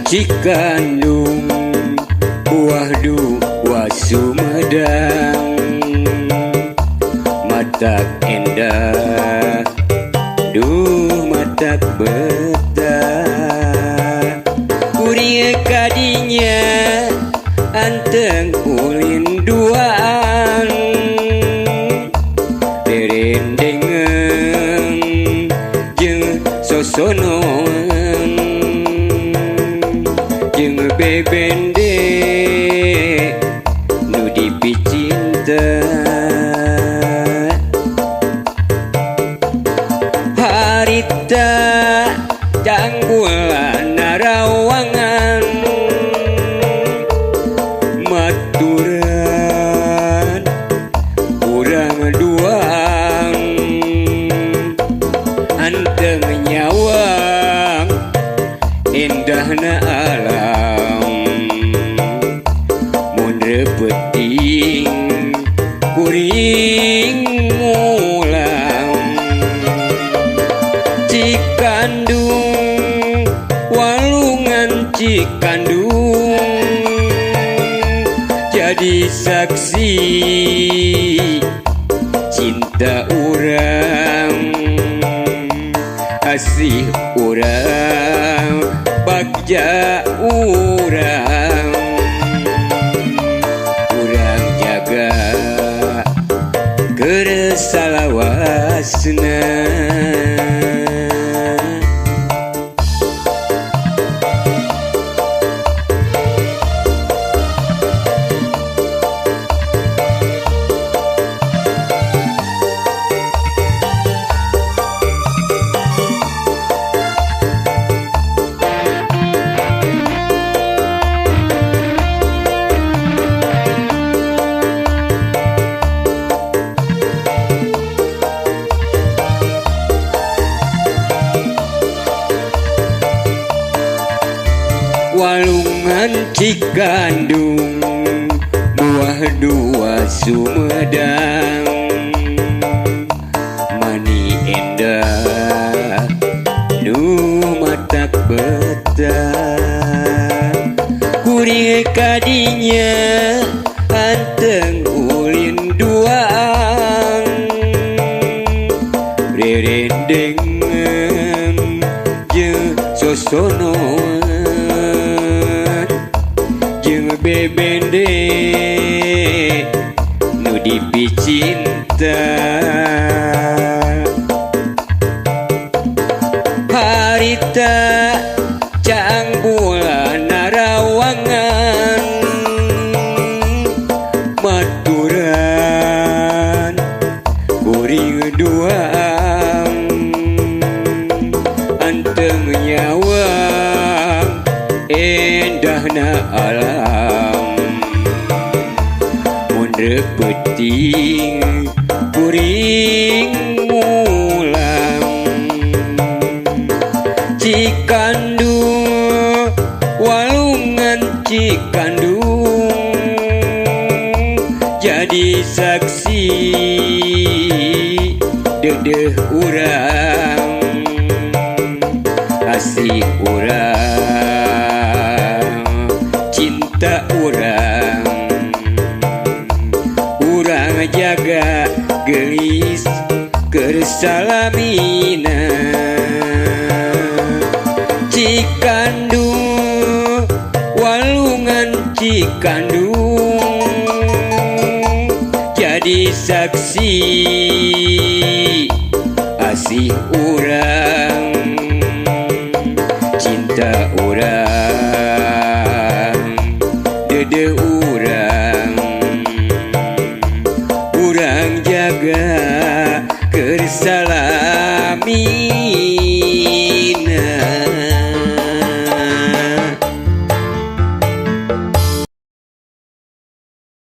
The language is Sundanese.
Cikandung buah dua Sumedang, matak endah matak betah. Kuring kadinya anteng ulin duaan, derendengan jeung sosonoan, jeung bebende nu dipicinta. Harita canggulan narawangan, maturan urang duaan, anteng nyawang indahna alam. Mun repeting kuring mulang, Cikandung walungan Cikandung jadi saksi cinta urang, asih urang bagja urang, urang jaga keur salawasna. Walungan Cikandung buah dua Sumedang, mani endah nu matak betah. Kuring kadinya anteng ulin duaan, rerendengan jeung sosonoan, jeung bebende nu dipicinta. Harita canggulan narawangan, maturan kuring duaan, anteng nyawang endahna alam. Mun repeting kuring mulang, Cikandung walungan Cikandung jadi saksi dedeh urang, asih urang cinta urang, urang jaga gelis keur salamina. Cikandung walungan Cikandung jadi saksi asih urang cinta urang, dedeh urang, urang jaga keur salamina.